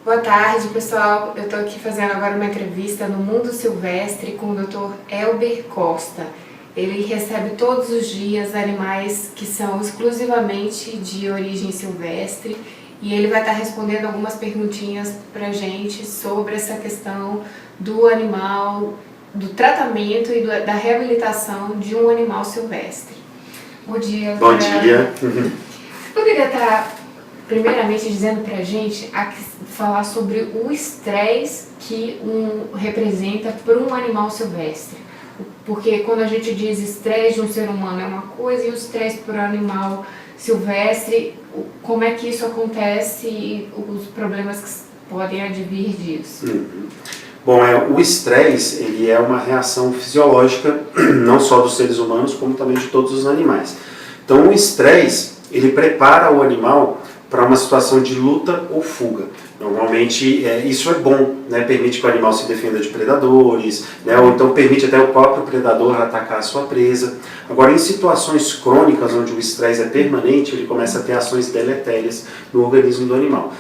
Boa tarde, pessoal. Eu estou aqui fazendo agora uma entrevista no Mundo Silvestre com o Dr. Elber Costa. Ele recebe todos os dias animais que são exclusivamente de origem silvestre e ele vai estar respondendo algumas perguntinhas para a gente sobre essa questão do animal, do tratamento e da reabilitação de um animal silvestre. Bom dia. Bom dia. Você poderia estar primeiramente dizendo para a gente, falar sobre o estresse que representa para um animal silvestre? Porque quando a gente diz estresse de um ser humano é uma coisa e o estresse para um animal silvestre, como é que isso acontece e os problemas que podem advir disso? Bom, o estresse ele é uma reação fisiológica não só dos seres humanos, como também de todos os animais. Então o estresse ele prepara o animal para uma situação de luta ou fuga. Normalmente isso é bom, né? Permite que o animal se defenda de predadores, né? Ou então permite até o próprio predador atacar a sua presa. Agora, em situações crônicas onde o estresse é permanente, ele começa a ter ações deletérias no organismo do animal.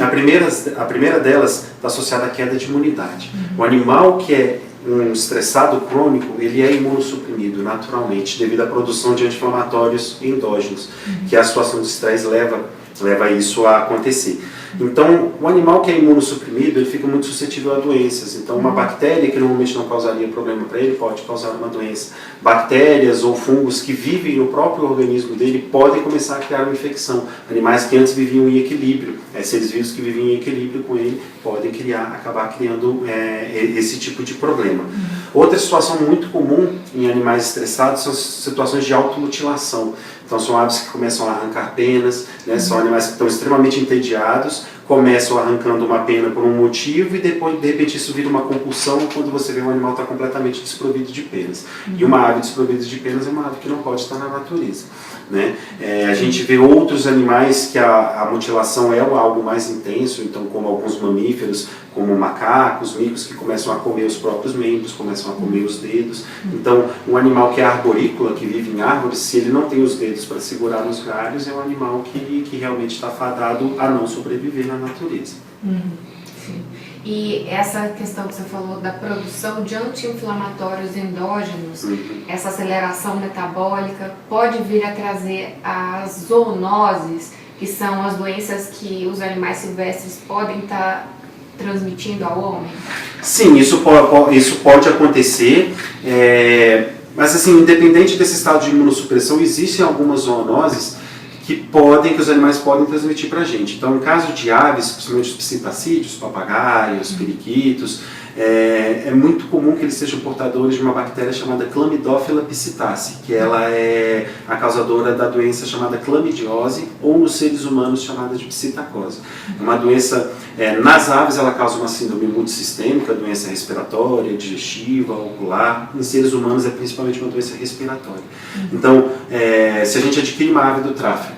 A primeira delas está associada à queda de imunidade. O animal que é um estressado crônico, ele é imunossuprimido naturalmente devido à produção de anti-inflamatórios endógenos, que a situação de estresse leva isso a acontecer. Então, o animal que é imunossuprimido, ele fica muito suscetível a doenças. Então, uma bactéria que normalmente não causaria problema para ele, pode causar uma doença. Bactérias ou fungos que vivem no próprio organismo dele podem começar a criar uma infecção. Animais que antes viviam em equilíbrio, seres vivos que viviam em equilíbrio com ele, podem acabar criando esse tipo de problema. Outra situação muito comum em animais estressados são situações de automutilação. Então são aves que começam a arrancar penas, né? São animais que estão extremamente entediados, começam arrancando uma pena por um motivo e depois de repente isso vira uma compulsão quando você vê um animal está completamente desprovido de penas. E uma ave desprovida de penas é uma ave que não pode estar na natureza, né? A gente vê outros animais que a mutilação é algo mais intenso, então como alguns mamíferos, como macacos, micos que começam a comer os próprios membros, começam a comer os dedos. Então, um animal que é arborícola, que vive em árvores, se ele não tem os dedos para segurar nos galhos, é um animal que realmente está fadado a não sobreviver na natureza. Sim. E essa questão que você falou da produção de anti-inflamatórios endógenos, essa aceleração metabólica, pode vir a trazer as zoonoses, que são as doenças que os animais silvestres podem estar transmitindo ao homem? Sim, isso pode acontecer, mas assim, independente desse estado de imunossupressão, existem algumas zoonoses que os animais podem transmitir para a gente. Então, em caso de aves, principalmente os psitacídeos, papagaios, periquitos, é muito comum que eles sejam portadores de uma bactéria chamada Chlamydophila psittaci, que ela é a causadora da doença chamada clamidiose, ou nos seres humanos chamada de psitacose. É uma doença, nas aves ela causa uma síndrome multissistêmica, doença respiratória, digestiva, ocular. Em seres humanos é principalmente uma doença respiratória. Então, se a gente adquire uma ave do tráfico,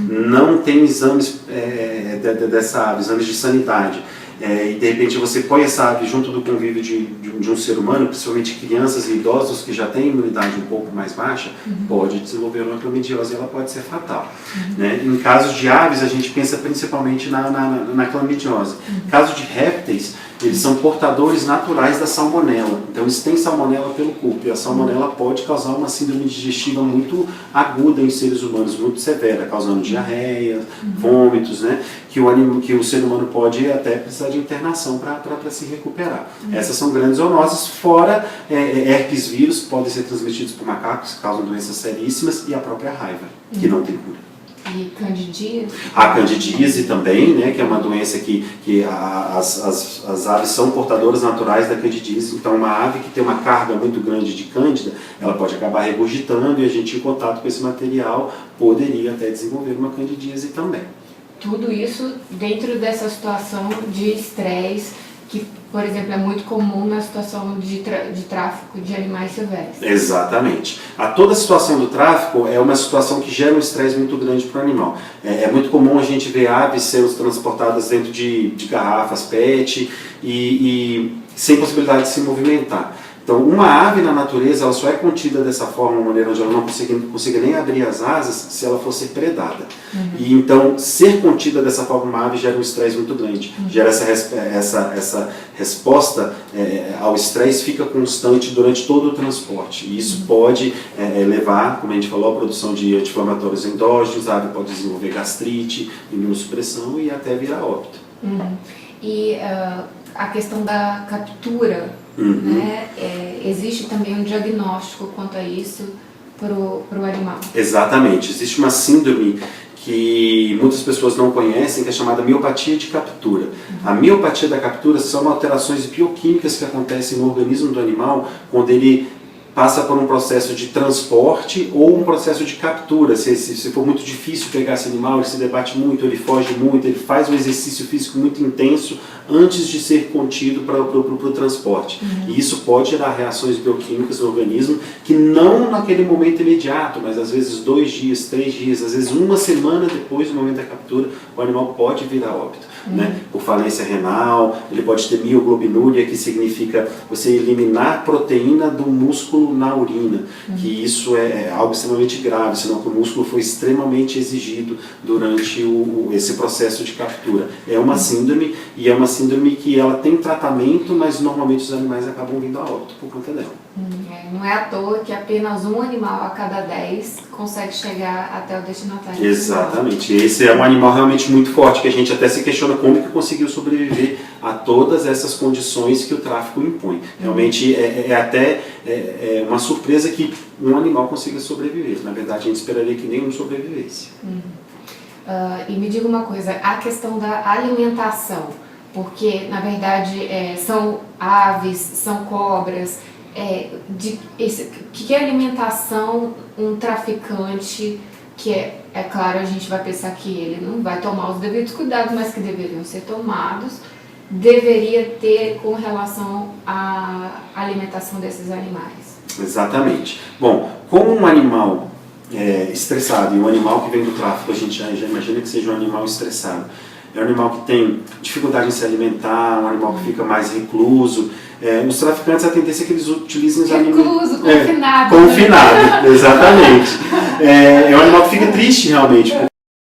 não tem exames dessa ave, exames de sanidade, e de repente você põe essa ave junto do convívio de um ser humano, principalmente crianças e idosos que já têm imunidade um pouco mais baixa, pode desenvolver uma clamidiose e ela pode ser fatal. Né? Em casos de aves, a gente pensa principalmente na clamidiose. Em caso de répteis, eles são portadores naturais da salmonela. Então eles têm salmonela pelo corpo e a salmonela pode causar uma síndrome digestiva muito aguda em seres humanos, muito severa, causando diarreia, vômitos, né? Que o ser humano pode até precisar de internação para se recuperar. Essas são grandes zoonoses, fora herpes vírus, que podem ser transmitidos por macacos, que causam doenças seríssimas, e a própria raiva, que não tem cura. E candidíase? A candidíase também, né, que é uma doença que as aves são portadoras naturais da candidíase. Então, uma ave que tem uma carga muito grande de cândida, ela pode acabar regurgitando e a gente, em contato com esse material, poderia até desenvolver uma candidíase também. Tudo isso dentro dessa situação de estresse, que, por exemplo, é muito comum na situação de tráfico de animais silvestres. Exatamente. Toda a situação do tráfico é uma situação que gera um estresse muito grande para o animal. É muito comum a gente ver aves sendo transportadas dentro de garrafas PET e sem possibilidade de se movimentar. Então, uma ave na natureza, ela só é contida dessa forma, uma maneira onde ela não consiga nem abrir as asas, se ela for ser predada. E então, ser contida dessa forma, uma ave gera um estresse muito grande. Gera essa resposta ao estresse, fica constante durante todo o transporte. E isso pode levar, como a gente falou, à produção de anti-inflamatórios endógenos, a ave pode desenvolver gastrite, imunossupressão e até virar óbito. E a questão da captura, né? Existe também um diagnóstico quanto a isso para o animal? Exatamente. Existe uma síndrome que muitas pessoas não conhecem, que é chamada miopatia de captura. A miopatia da captura são alterações bioquímicas que acontecem no organismo do animal quando ele passa por um processo de transporte ou um processo de captura. Se for muito difícil pegar esse animal, ele se debate muito, ele foge muito, ele faz um exercício físico muito intenso antes de ser contido para o transporte. E isso pode gerar reações bioquímicas no organismo que não naquele momento imediato, mas às vezes 2 dias, 3 dias, às vezes 1 semana depois do momento da captura, o animal pode virar óbito. Né? Por falência renal, ele pode ter mioglobinuria, que significa você eliminar proteína do músculo na urina, que isso é algo extremamente grave, senão que o músculo foi extremamente exigido durante esse processo de captura. É uma síndrome, e é uma síndrome que ela tem tratamento, mas normalmente os animais acabam vindo a óbito por conta dela. Não é à toa que apenas um animal a cada 10 consegue chegar até o destinatário. Exatamente. Esse é um animal realmente muito forte, que a gente até se questiona como que conseguiu sobreviver a todas essas condições que o tráfico impõe. Realmente é uma surpresa que um animal consiga sobreviver. Na verdade, a gente esperaria que nenhum sobrevivesse. E me diga uma coisa, a questão da alimentação, porque na verdade são aves, são cobras, que alimentação um traficante, que é claro, a gente vai pensar que ele não vai tomar os devidos cuidados, mas que deveriam ser tomados, deveria ter com relação à alimentação desses animais? Exatamente. Bom, como um animal estressado, e um animal que vem do tráfico, a gente já imagina que seja um animal estressado, é um animal que tem dificuldade em se alimentar, um animal que fica mais recluso. Os traficantes, a tendência é que eles utilizem os animais... Recluso, confinado. Confinado, exatamente. É um animal que fica triste realmente,